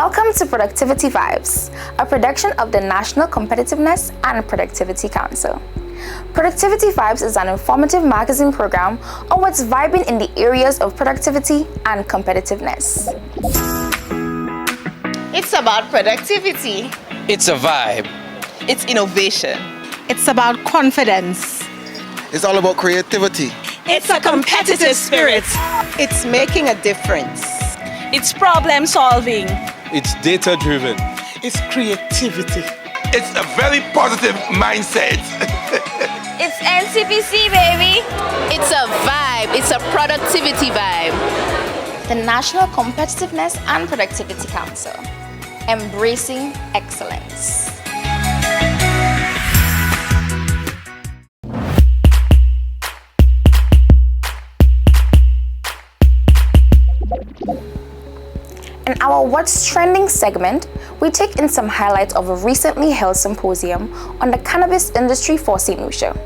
Welcome to Productivity Vybes, a production of the National Competitiveness and Productivity Council. Productivity Vybes is an informative magazine program on what's vibing in the areas of productivity and competitiveness. It's about productivity. It's a vibe. It's innovation. It's about confidence. It's all about creativity. It's a competitive spirit. It's making a difference. It's problem solving. It's data-driven. It's creativity. It's a very positive mindset. It's NCPC, baby. It's a vibe. It's a productivity vibe. The National Competitiveness and Productivity Council, embracing excellence. In our What's Trending segment, we take in some highlights of a recently held symposium on the cannabis industry for St. Lucia.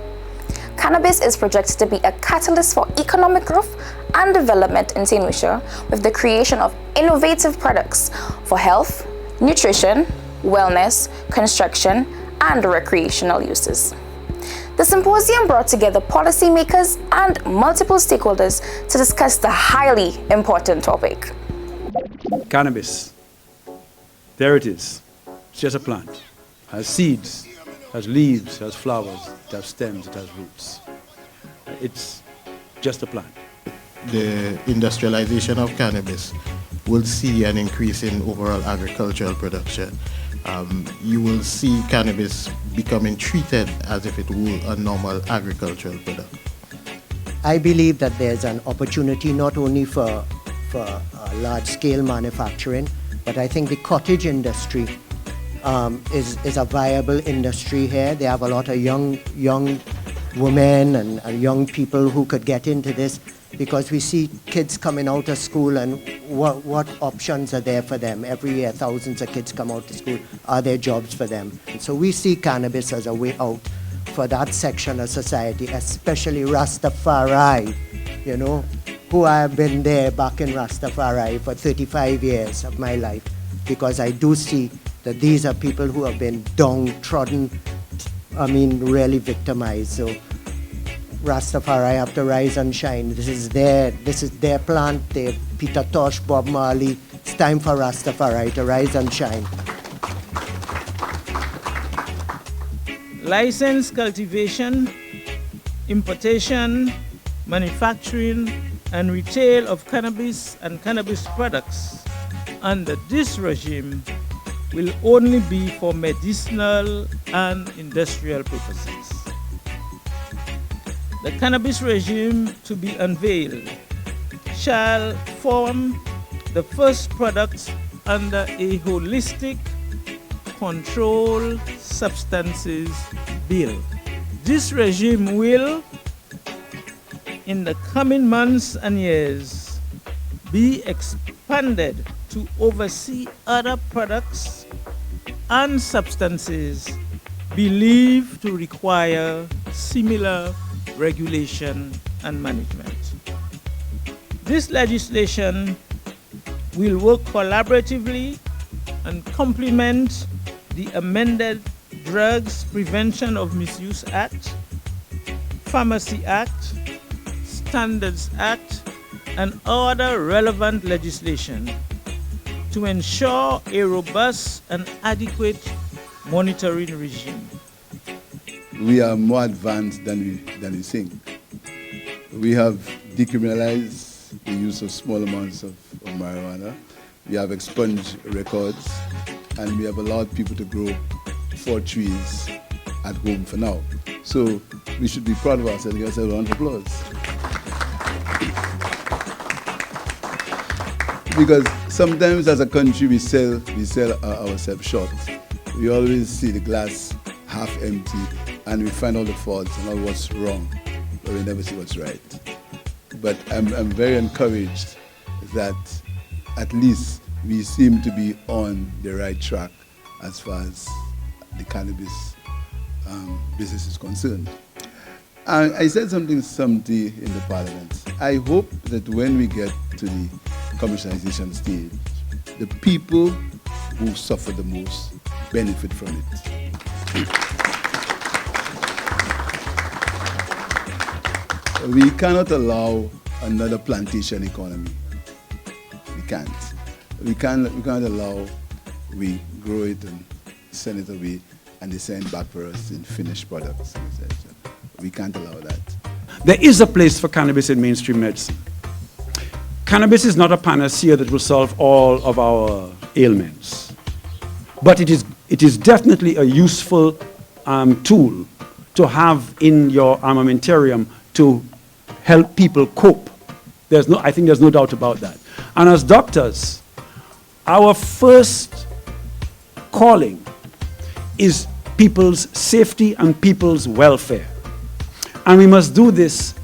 Cannabis is projected to be a catalyst for economic growth and development in St. Lucia with the creation of innovative products for health, nutrition, wellness, construction, and recreational uses. The symposium brought together policymakers and multiple stakeholders to discuss the highly important topic. Cannabis, there it is. It's just a plant. It has seeds, has leaves, has flowers, it has stems, it has roots. It's just a plant. The industrialization of cannabis will see an increase in overall agricultural production. You will see cannabis becoming treated as if it were a normal agricultural product. I believe that there's an opportunity not only for large-scale manufacturing, but I think the cottage industry is a viable industry here. They have a lot of young women and young people who could get into this, because we see kids coming out of school and what options are there for them. Every year thousands of kids come out of school. Are there jobs for them? And so we see cannabis as a way out for that section of society, especially Rastafari, who I have been there back in Rastafari for 35 years of my life, because I do see that these are people who have been downtrodden, really victimized. So Rastafari have to rise and shine. This is their plant. They Peter Tosh, Bob Marley. It's time for Rastafari to rise and shine. Licensed cultivation, importation, manufacturing, and retail of cannabis and cannabis products under this regime will only be for medicinal and industrial purposes. The cannabis regime to be unveiled shall form the first product under a holistic control substances bill. This regime will, in the coming months and years, be expanded to oversee other products and substances believed to require similar regulation and management. This legislation will work collaboratively and complement the amended Drugs Prevention of Misuse Act, Pharmacy Act, Standards Act, and other relevant legislation to ensure a robust and adequate monitoring regime. We are more advanced than we think. We have decriminalized the use of small amounts of marijuana. We have expunged records, and we have allowed people to grow 4 trees at home for now. So we should be proud of ourselves. Give ourselves a round of applause. Because sometimes as a country we sell ourselves short. We always see the glass half empty, and we find all the faults and all what's wrong, but we never see what's right. But I'm very encouraged that at least we seem to be on the right track as far as the cannabis business is concerned. And I said something in the Parliament. I hope that when we get to the commercialization stage, the people who suffer the most benefit from it. We cannot allow another plantation economy. We can't. We can't allow we grow it and send it away and they send back for us in finished products. We can't allow that. There is a place for cannabis in mainstream medicine. Cannabis is not a panacea that will solve all of our ailments, but it is definitely a useful tool to have in your armamentarium to help people cope. I think there's no doubt about that. And as doctors, our first calling is people's safety and people's welfare. And we must do this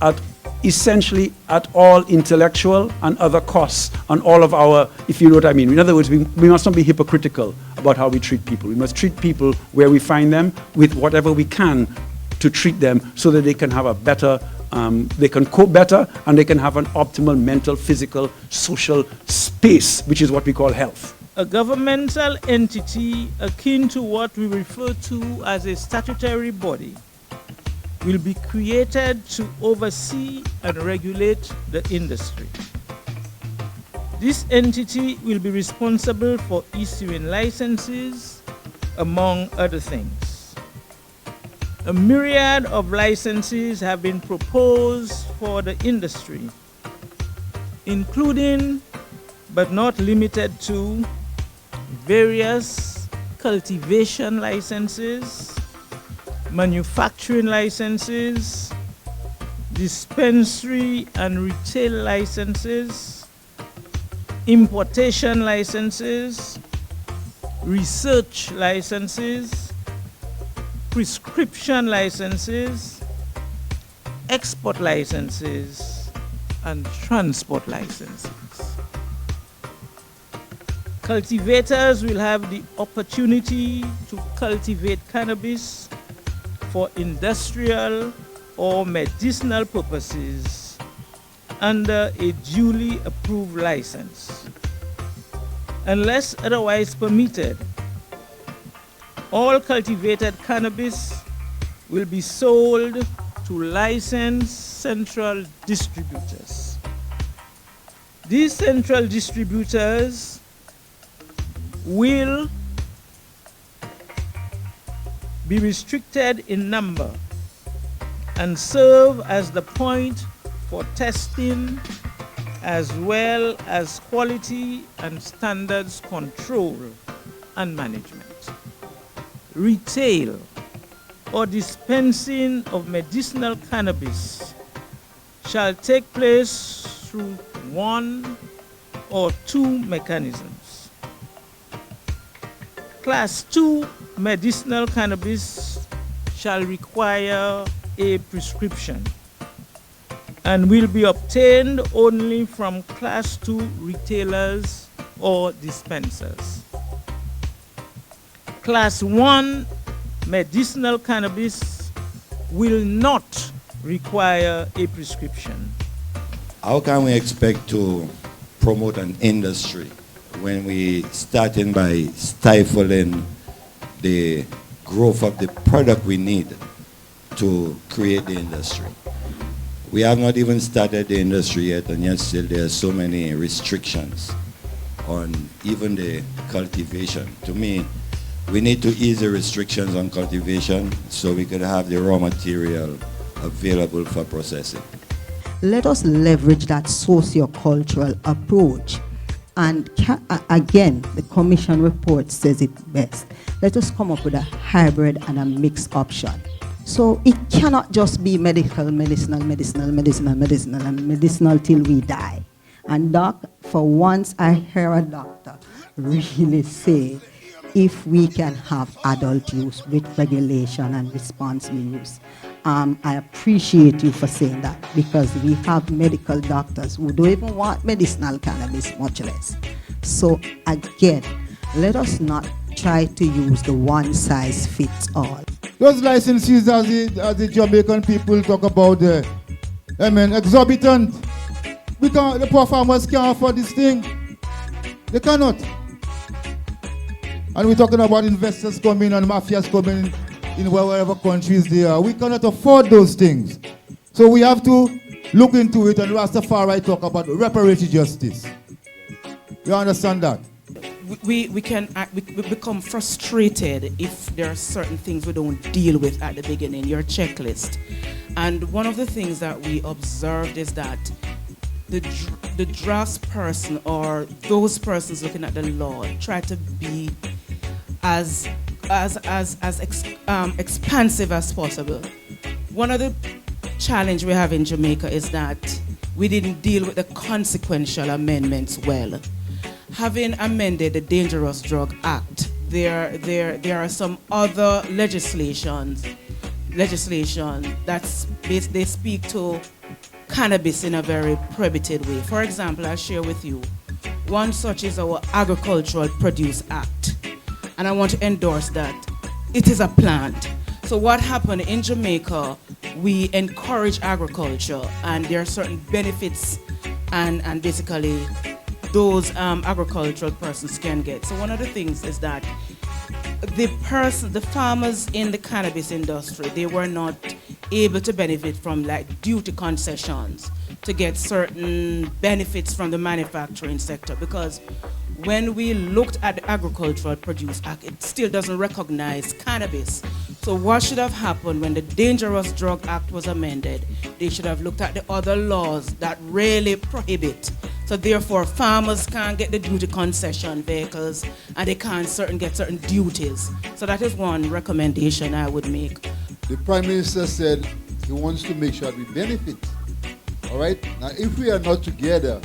essentially at all intellectual and other costs on all of our, if you know what I mean. In other words, we must not be hypocritical about how we treat people. We must treat people where we find them with whatever we can to treat them so that they can have a better, they can cope better and they can have an optimal mental, physical, social space, which is what we call health. A governmental entity akin to what we refer to as a statutory body will be created to oversee and regulate the industry. This entity will be responsible for issuing licenses, among other things. A myriad of licenses have been proposed for the industry, including, but not limited to, various cultivation licenses, manufacturing licenses, dispensary and retail licenses, importation licenses, research licenses, prescription licenses, export licenses, and transport licenses. Cultivators will have the opportunity to cultivate cannabis for industrial or medicinal purposes under a duly approved license. Unless otherwise permitted, all cultivated cannabis will be sold to licensed central distributors. These central distributors will be restricted in number and serve as the point for testing as well as quality and standards control and management. Retail or dispensing of medicinal cannabis shall take place through one or two mechanisms. Class 2 medicinal cannabis shall require a prescription and will be obtained only from Class 2 retailers or dispensers. Class 1 medicinal cannabis will not require a prescription. How can we expect to promote an industry when we starting by stifling the growth of the product we need to create the industry? We have not even started the industry yet, and yet still there are so many restrictions on even the cultivation. To me, we need to ease the restrictions on cultivation so we could have the raw material available for processing. Let us leverage that socio-cultural approach. And again, the Commission report says it best. Let us come up with a hybrid and a mixed option. So it cannot just be medicinal till we die. And doc, for once I hear a doctor really say, if we can have adult use with regulation and responsible use. I appreciate you for saying that, because we have medical doctors who don't even want medicinal cannabis, much less. So again, let us not try to use the one size fits all. Those licenses, as the Jamaican people talk about, exorbitant. The poor farmers can't afford this thing. They cannot. And we're talking about investors coming and mafias coming in wherever countries they are. We cannot afford those things. So we have to look into it, and Rastafari talk about reparative justice. You understand that? We become frustrated if there are certain things we don't deal with at the beginning, your checklist. And one of the things that we observed is that the draftsperson or those persons looking at the law try to be as expansive as possible. One of the challenge we have in Jamaica is that we didn't deal with the consequential amendments well. Having amended the Dangerous Drug Act, there are some other legislation that's they speak to cannabis in a very prohibited way. For example, I'll share with you. One such is our Agricultural Produce Act. And I want to endorse that. It is a plant. So what happened in Jamaica, we encourage agriculture, and there are certain benefits and basically those agricultural persons can get. So one of the things is that the farmers in the cannabis industry, they were not able to benefit from like duty concessions to get certain benefits from the manufacturing sector, because when we looked at the Agricultural Produce Act, it still doesn't recognize cannabis. So what should have happened when the Dangerous Drug Act was amended? They should have looked at the other laws that really prohibit. So therefore, farmers can't get the duty concession vehicles, and they can't get certain duties. So that is one recommendation I would make. The Prime Minister said he wants to make sure we benefit. All right? Now, if we are not together,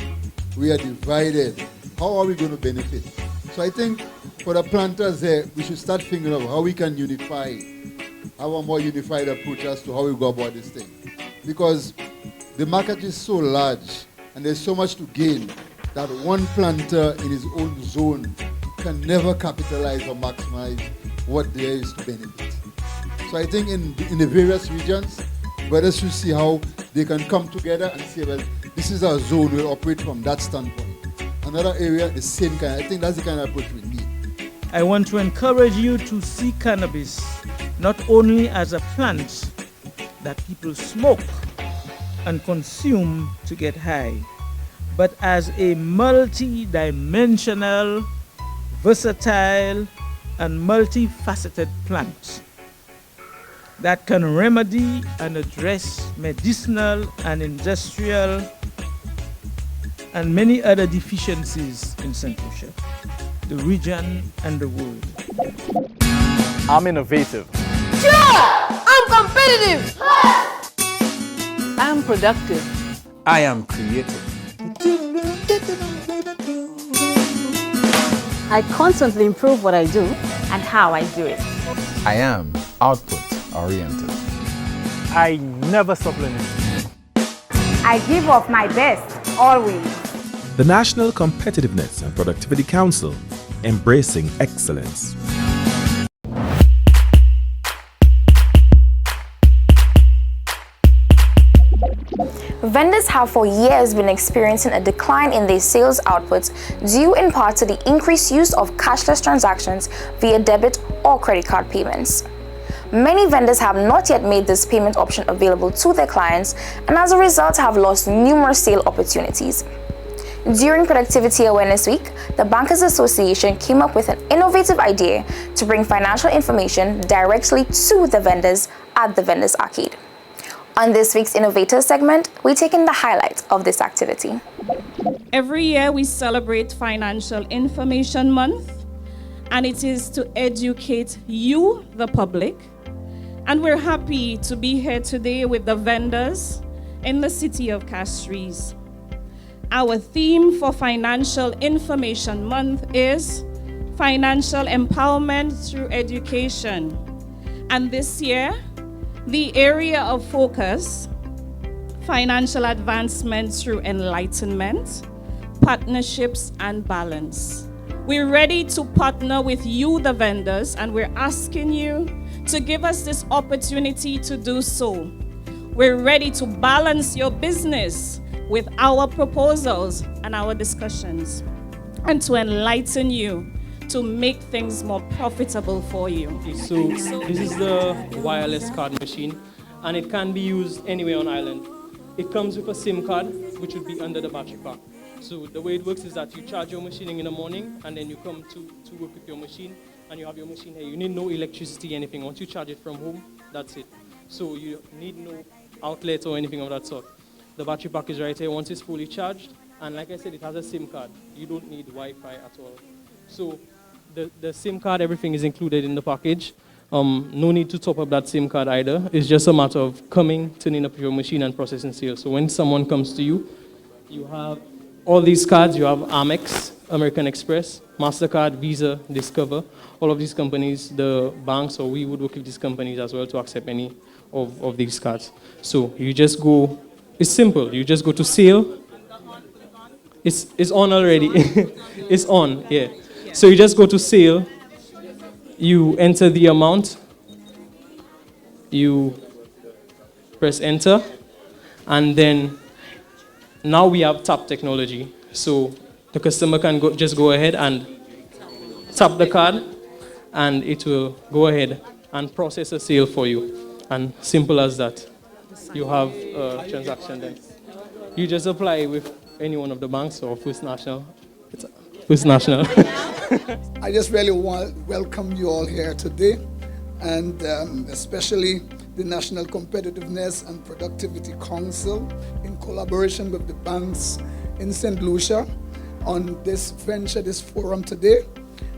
we are divided. How are we going to benefit? So I think for the planters there, we should start thinking of how we can unify, have a more unified approach as to how we go about this thing. Because the market is so large and there's so much to gain that one planter in his own zone can never capitalize or maximize what there is to benefit. So I think in the various regions, brothers should see how they can come together and say, well, this is our zone, we'll operate from that standpoint. Another area, the same kind. I think that's the kind of approach we need. I want to encourage you to see cannabis not only as a plant that people smoke and consume to get high, but as a multi-dimensional, versatile, and multifaceted plant that can remedy and address medicinal and industrial and many other deficiencies in St. Lucia, the region, and the world. I'm innovative. I'm competitive. I'm productive. I am creative. I constantly improve what I do and how I do it. I am output oriented. I never stop learning. I give off my best, always. The National Competitiveness and Productivity Council, embracing excellence. Vendors have for years been experiencing a decline in their sales outputs due in part to the increased use of cashless transactions via debit or credit card payments. Many vendors have not yet made this payment option available to their clients, and as a result have lost numerous sale opportunities. During Productivity Awareness Week, the Bankers Association came up with an innovative idea to bring financial information directly to the vendors at the Vendors Arcade. On this week's Innovator segment, we take in the highlights of this activity. Every year we celebrate Financial Information Month, and it is to educate you, the public. And we're happy to be here today with the vendors in the city of Castries. Our theme for Financial Information Month is Financial Empowerment Through Education. And this year, the area of focus, financial advancement through enlightenment, partnerships, and balance. We're ready to partner with you, the vendors, and we're asking you to give us this opportunity to do so. We're ready to balance your business with our proposals and our discussions, and to enlighten you to make things more profitable for you. So this is the wireless card machine, and it can be used anywhere on island. It comes with a SIM card, which would be under the battery pack. So the way it works is that you charge your machine in the morning, and then you come to work with your machine, and you have your machine here. You need no electricity, anything. Once you charge it from home, that's it. So you need no outlet or anything of that sort. The battery pack is right here once it's fully charged, and like I said, it has a SIM card. You don't need Wi-Fi at all. So the SIM card, everything is included in the package. No need to top up that SIM card either. It's just a matter of coming, turning up your machine and processing sales. So when someone comes to you, you have all these cards. You have Amex, American Express, MasterCard, Visa, Discover. All of these companies, the banks, or we would work with these companies as well to accept any of these cards. So you just go, it's simple. You just go to sale. It's on already. It's on, yeah. So you just go to sale. You enter the amount, you press enter, and then now we have tap technology. So the customer can just go ahead and tap the card, and it will go ahead and process a sale for you. And simple as that. You have a transaction then. You just apply with any one of the banks or First National. First National. I just really want to welcome you all here today, and especially the National Competitiveness and Productivity Council in collaboration with the banks in St. Lucia on this venture, this forum today.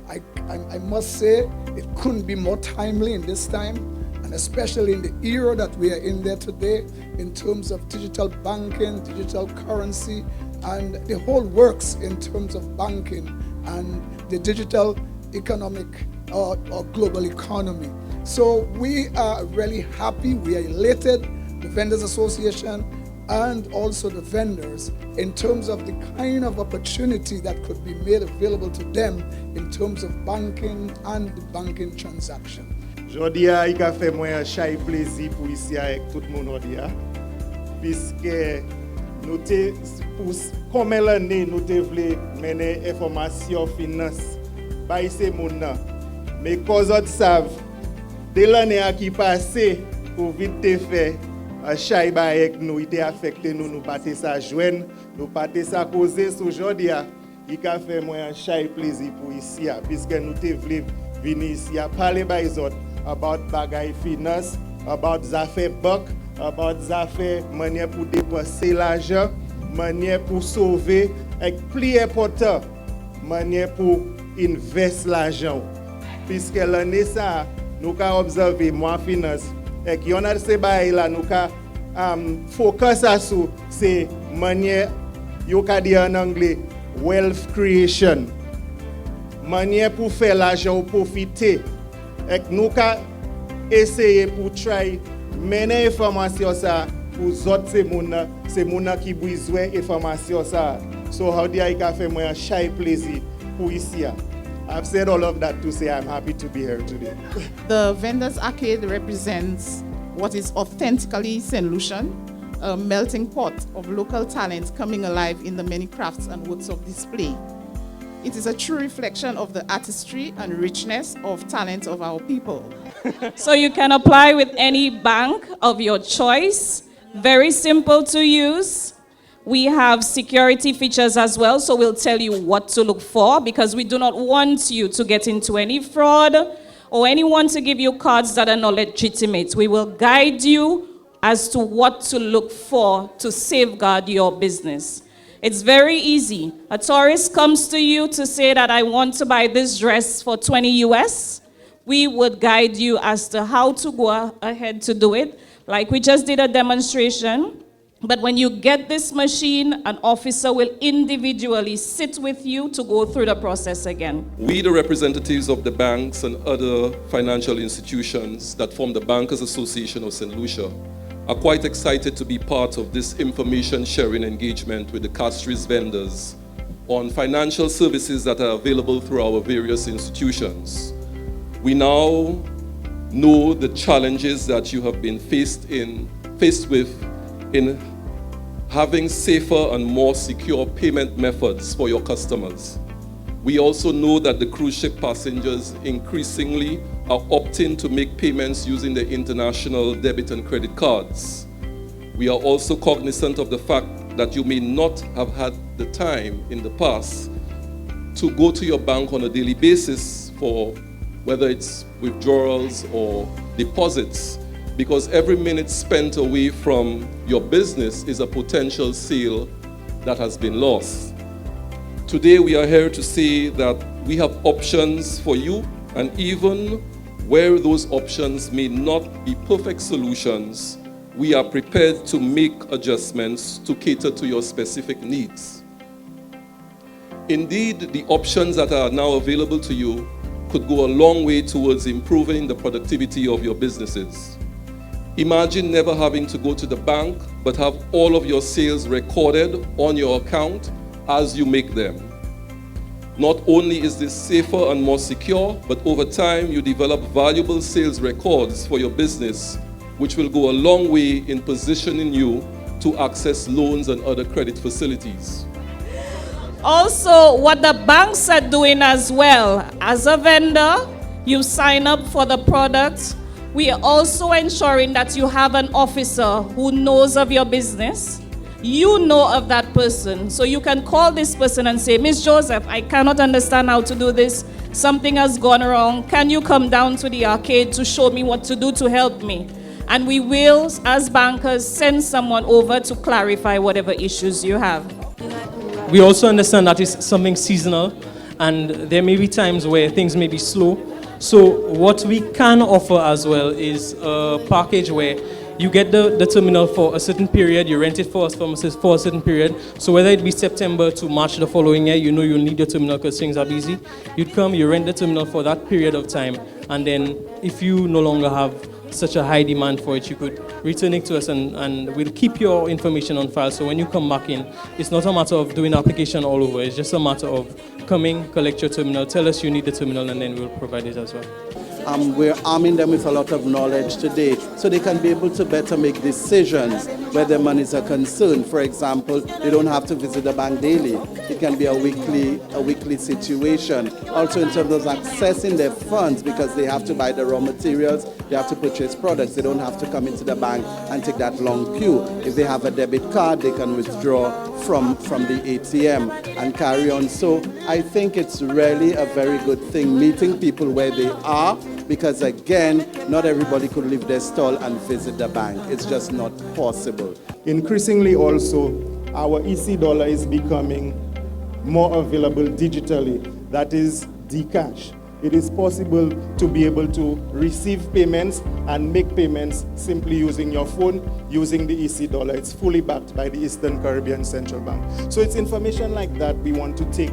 I must say it couldn't be more timely in this time, and especially in the era that we are in there today in terms of digital banking, digital currency, and the whole works in terms of banking and the digital economic or global economy. So we are really happy, we are elated, the Vendors Association and also the vendors, in terms of the kind of opportunity that could be made available to them in terms of banking and the banking transaction. Jodi a, il a fait moi un chay plaisir pour ici avec tout le monde aujourd'hui, puisque nous te pour combien d'années nous te voulons mener information finance par ces monde là, mais cause autres savent dès l'année qui passée pour vite te faire un chay avec nous, il a affecté nous pas ça joindre, nous pas ça causer aujourd'hui il a fait moi un chay plaisir pour ici puisque nous te voulons venir ici à parler par les autres about bagay finance, about zafè bank, about zafè manière pour dépenser l'argent, manière pour sauver, et plus important, manière pour investir l'argent. Puisque l'année ça, nous avons observé moi finance, et qu'on a ces bails là, nous avons focus sur ces manière, yo ka dit en anglais, wealth creation, manière pour faire l'argent ou profiter. Et nous avons essayé pour try mener information ça pour autres ces gens qui besoin information ça. So how do I fait moi un shy plaisir pour ici. I've said all of that to say I'm happy to be here today. The Vendors Arcade represents what is authentically St. Lucian, a melting pot of local talent coming alive in the many crafts and works of display. It is a true reflection of the artistry and richness of talent of our people. So you can apply with any bank of your choice. Very simple to use. We have security features as well, so we'll tell you what to look for because we do not want you to get into any fraud or anyone to give you cards that are not legitimate. We will guide you as to what to look for to safeguard your business. It's very easy. A tourist comes to you to say that I want to buy this dress for 20 US. We would guide you as to how to go ahead to do it. Like we just did a demonstration. But when you get this machine, an officer will individually sit with you to go through the process again. We, the representatives of the banks and other financial institutions that form the Bankers Association of St. Lucia, are quite excited to be part of this information sharing engagement with the Castries vendors on financial services that are available through our various institutions. We now know the challenges that you have been faced with in having safer and more secure payment methods for your customers. We also know that the cruise ship passengers increasingly are opting to make payments using their international debit and credit cards. We are also cognizant of the fact that you may not have had the time in the past to go to your bank on a daily basis for whether it's withdrawals or deposits, because every minute spent away from your business is a potential sale that has been lost. Today we are here to say that we have options for you, and even where those options may not be perfect solutions, we are prepared to make adjustments to cater to your specific needs. Indeed, the options that are now available to you could go a long way towards improving the productivity of your businesses. Imagine never having to go to the bank, but have all of your sales recorded on your account as you make them. Not only is this safer and more secure, but over time you develop valuable sales records for your business, which will go a long way in positioning you to access loans and other credit facilities. Also, what the banks are doing as well, as a vendor, you sign up for the product. We are also ensuring that you have an officer who knows of your business. You know of that person, so you can call this person and say, Miss Joseph, I cannot understand how to do this. Something has gone wrong. Can you come down to the arcade to show me what to do to help me? And we will, as bankers, send someone over to clarify whatever issues you have. We also understand that it's something seasonal, and there may be times where things may be slow. So what we can offer as well is a package where you get the terminal for a certain period, you rent it for us for a certain period. So whether it be September to March the following year, you know you'll need your terminal because things are busy. You'd come, you rent the terminal for that period of time, and then if you no longer have such a high demand for it, you could return it to us, and we'll keep your information on file. So when you come back in, it's not a matter of doing application all over. It's just a matter of coming, collect your terminal, tell us you need the terminal, and then we'll provide it as well. We're arming them with a lot of knowledge today so they can be able to better make decisions where their monies are concerned. For example, they don't have to visit the bank daily. It can be a weekly situation. Also in terms of accessing their funds, because they have to buy the raw materials, they have to purchase products. They don't have to come into the bank and take that long queue. If they have a debit card, they can withdraw from the ATM and carry on. So I think it's really a very good thing meeting people where they are, because again, not everybody could leave their stall and visit the bank. It's just not possible. Increasingly also, our EC dollar is becoming more available digitally. That is Dcash. It is possible to be able to receive payments and make payments simply using your phone, using the EC dollar. It's fully backed by the Eastern Caribbean Central Bank. So it's information like that we want to take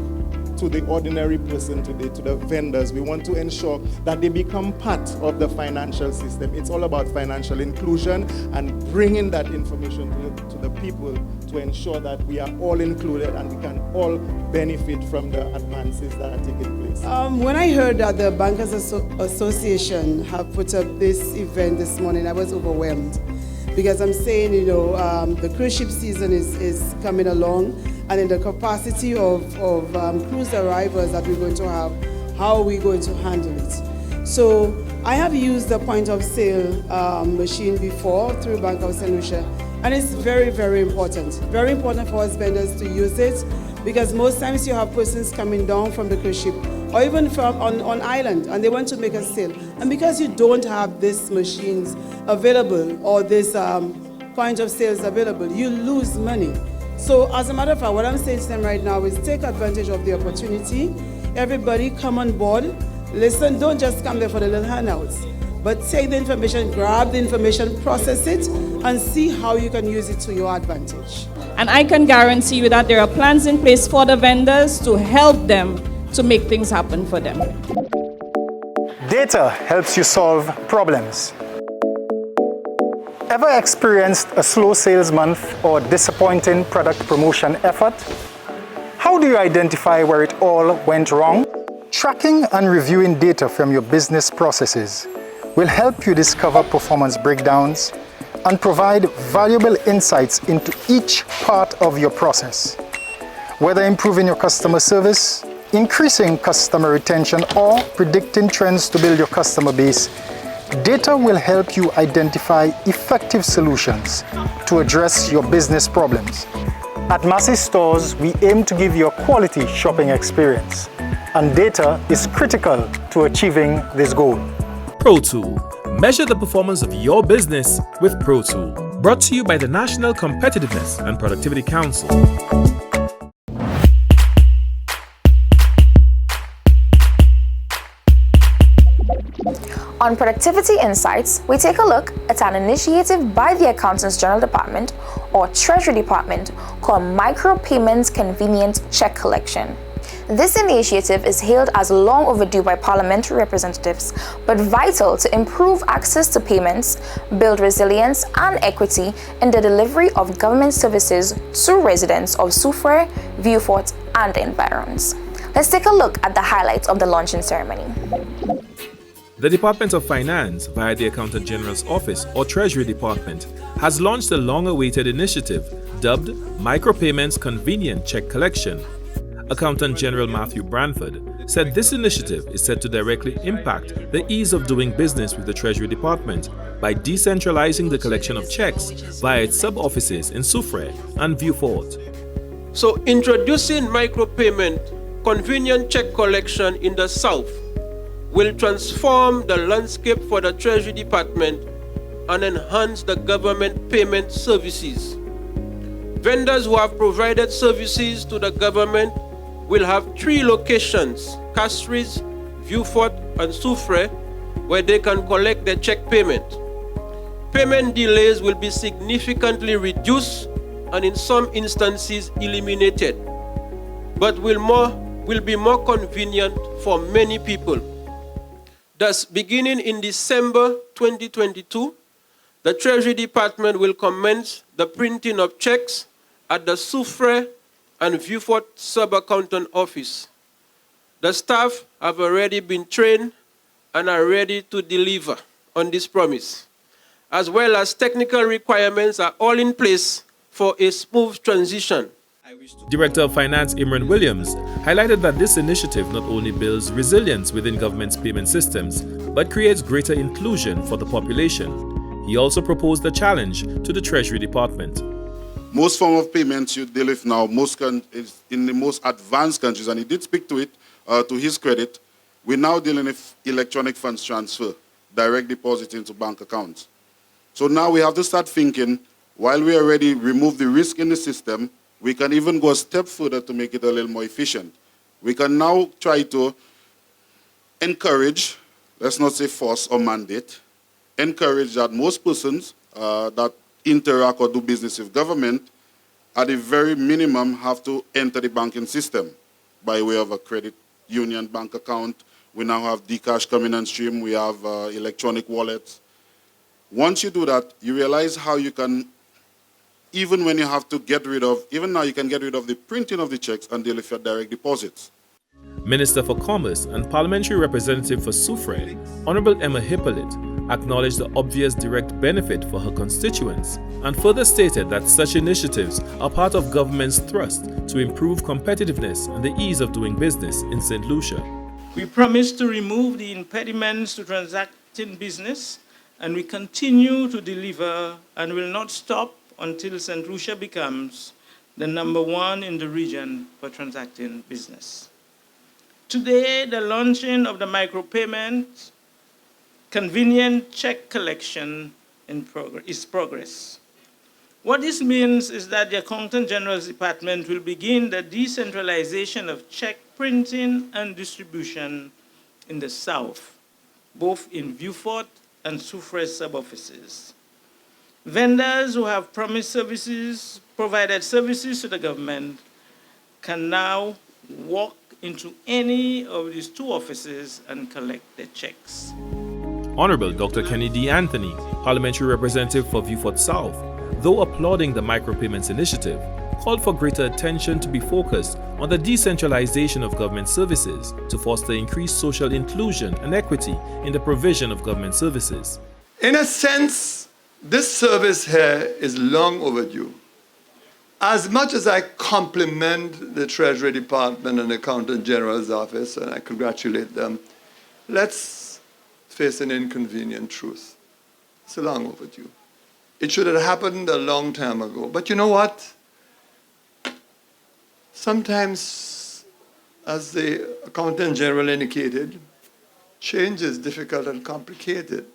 to the ordinary person today, to the vendors. We want to ensure that they become part of the financial system. It's all about financial inclusion and bringing that information to the people to ensure that we are all included and we can all benefit from the advances that are taking place. When I heard that the Bankers Association have put up this event this morning, I was overwhelmed, because I'm saying, the cruise ship season is coming along, and in the capacity of cruise arrivals that we're going to have, how are we going to handle it? So I have used the point of sale machine before through Bank of St. Lucia, and it's very, very important. Very important for us vendors to use it, because most times you have persons coming down from the cruise ship or even from on island, and they want to make a sale. And because you don't have these machines available or this point of sales available, you lose money. So as a matter of fact, what I'm saying to them right now is take advantage of the opportunity. Everybody come on board. Listen, don't just come there for the little handouts, but take the information, grab the information, process it, and see how you can use it to your advantage. And I can guarantee you that there are plans in place for the vendors to help them to make things happen for them. Data helps you solve problems. Ever experienced a slow sales month or disappointing product promotion effort? How do you identify where it all went wrong? Tracking and reviewing data from your business processes will help you discover performance breakdowns and provide valuable insights into each part of your process. Whether improving your customer service, increasing customer retention or predicting trends to build your customer base, data will help you identify effective solutions to address your business problems. At Massey Stores, we aim to give you a quality shopping experience, and data is critical to achieving this goal. ProTool. Measure the performance of your business with ProTool. Brought to you by the National Competitiveness and Productivity Council. On Productivity Insights, we take a look at an initiative by the Accountants General Department or Treasury Department called Micropayments Convenient Check Collection. This initiative is hailed as long overdue by parliamentary representatives, but vital to improve access to payments, build resilience and equity in the delivery of government services to residents of Soufrière, Vieux-Fort and environs. Let's take a look at the highlights of the launching ceremony. The Department of Finance, via the Accountant General's Office or Treasury Department, has launched a long-awaited initiative dubbed Micropayments Convenient Check Collection. Accountant General Matthew Branford said this initiative is set to directly impact the ease of doing business with the Treasury Department by decentralizing the collection of checks via its sub-offices in Soufrière and Vieux-Fort. So introducing micropayment convenient check collection in the South will transform the landscape for the Treasury Department and enhance the government payment services. Vendors who have provided services to the government will have 3 locations, Castries, Vieux-Fort and Soufrière, where they can collect their check payment. Payment delays will be significantly reduced and in some instances eliminated, but will be more convenient for many people. Thus, beginning in December 2022, the Treasury Department will commence the printing of checks at the Soufrière and Vieux-Fort Sub-Accountant Office. The staff have already been trained and are ready to deliver on this promise, as well as technical requirements are all in place for a smooth transition. Director of Finance Imran Williams highlighted that this initiative not only builds resilience within government's payment systems, but creates greater inclusion for the population. He also proposed a challenge to the Treasury Department. Most form of payments you deal with now, is in the most advanced countries, and he did speak to it, to his credit, we're now dealing with electronic funds transfer, direct deposit into bank accounts. So now we have to start thinking, while we already remove the risk in the system, we can even go a step further to make it a little more efficient. We can now try to encourage, let's not say force or mandate, encourage that most persons that interact or do business with government, at the very minimum, have to enter the banking system by way of a credit union bank account. We now have Dcash coming on stream. We have electronic wallets. Once you do that, you realize how you can, even when you have to get rid of, even now you can get rid of the printing of the checks and deal with your direct deposits. Minister for Commerce and Parliamentary Representative for Soufrière, Honorable Emma Hippolyte, acknowledged the obvious direct benefit for her constituents and further stated that such initiatives are part of government's thrust to improve competitiveness and the ease of doing business in St. Lucia. We promise to remove the impediments to transacting business, and we continue to deliver and will not stop until St. Lucia becomes the #1 in the region for transacting business. Today, the launching of the micropayment convenient check collection is progress. What this means is that the Accountant General's Department will begin the decentralization of check printing and distribution in the South, both in Vieux-Fort and Soufrière sub-offices. Vendors who have provided services to the government can now walk into any of these 2 offices and collect their checks. Honorable Dr. Kenny D. Anthony, Parliamentary Representative for Vieux-Fort South, though applauding the micropayments initiative, called for greater attention to be focused on the decentralization of government services to foster increased social inclusion and equity in the provision of government services. In a sense, this service here is long overdue. as much as I compliment the Treasury Department and the Accountant General's office, and I congratulate them, let's face an inconvenient truth. It's long overdue. It should have happened a long time ago. But you know what? Sometimes, as the Accountant General indicated, change is difficult and complicated.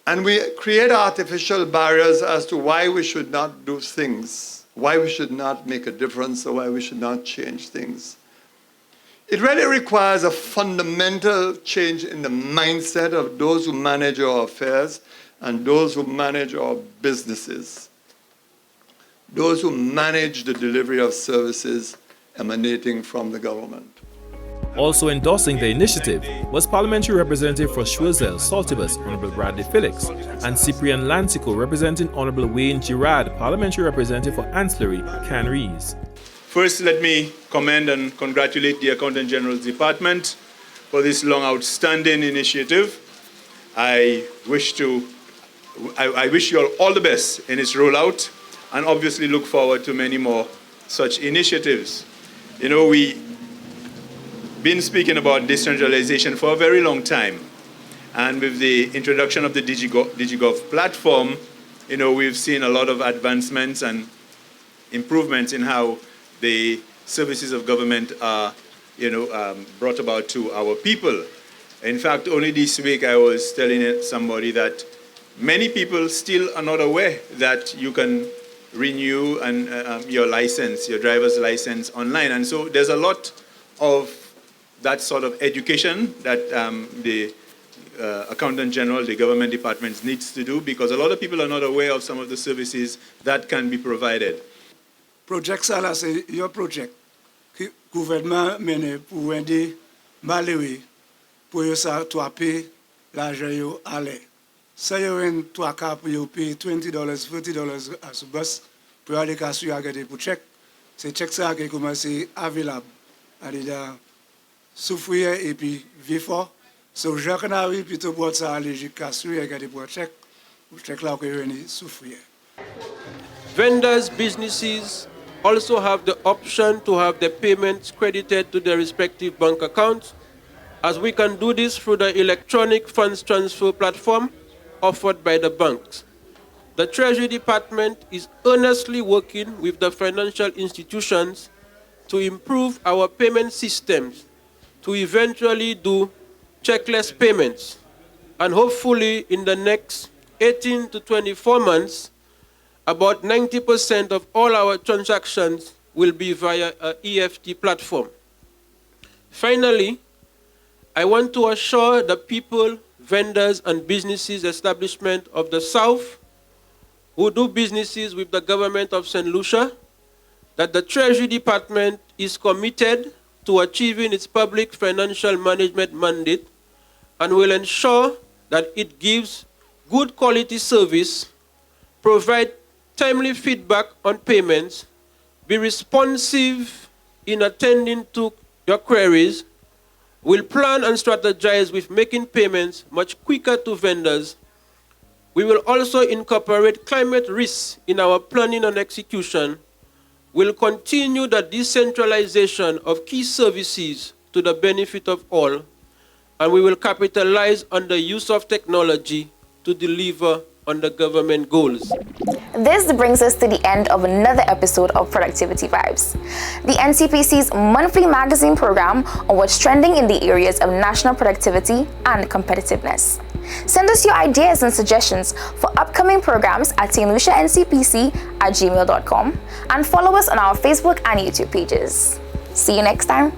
And we create artificial barriers as to why we should not do things, why we should not make a difference, or why we should not change things. It really requires a fundamental change in the mindset of those who manage our affairs and those who manage our businesses, those who manage the delivery of services emanating from the government. Also endorsing the initiative was Parliamentary Representative for Choiseul Saltibus, Honorable Bradley Felix, and Cyprian Lantico, representing Honorable Wayne Girard, Parliamentary Representative for Ancillary, Canrees. First, let me commend and congratulate the Accountant General's Department for this long outstanding initiative. I wish you all the best in its rollout, and obviously look forward to many more such initiatives. You know, we've been speaking about decentralization for a very long time. And with the introduction of the DigiGov platform, you know, we've seen a lot of advancements and improvements in how the services of government are, brought about to our people. In fact, only this week I was telling somebody that many people still are not aware that you can renew your license, your driver's license online. And so there's a lot of that sort of education that the Accountant General, the government departments needs to do, because a lot of people are not aware of some of the services that can be provided. Project ça c'est your project que gouvernement mène pour aider Malawi pour ça toi payer l'argent yo aller. Ça yo en toi cap yo payer $20, $40 à ce bus pour aller casser regarder pour check. C'est check ça qui commence available. Aller dans souffrir et puis vivre fort. So je connais plutôt pour ça aller jusqu'à regarder pour check là que venir souffrir. Vendors, businesses also have the option to have their payments credited to their respective bank accounts, as we can do this through the electronic funds transfer platform offered by the banks. The Treasury Department is earnestly working with the financial institutions to improve our payment systems to eventually do checkless payments, and hopefully in the next 18 to 24 months, about 90% of all our transactions will be via an EFT platform. Finally, I want to assure the people, vendors, and businesses establishment of the South who do businesses with the government of St. Lucia that the Treasury Department is committed to achieving its public financial management mandate and will ensure that it gives good quality service, provide timely feedback on payments, be responsive in attending to your queries, will plan and strategize with making payments much quicker to vendors. We will also incorporate climate risks in our planning and execution. We'll continue the decentralization of key services to the benefit of all, and we will capitalize on the use of technology to deliver on the government goals. This brings us to the end of another episode of Productivity Vibes, the NCPC's monthly magazine program on what's trending in the areas of national productivity and competitiveness. Send us your ideas and suggestions for upcoming programs at stluciancpc@gmail.com and follow us on our Facebook and YouTube pages. See you next time.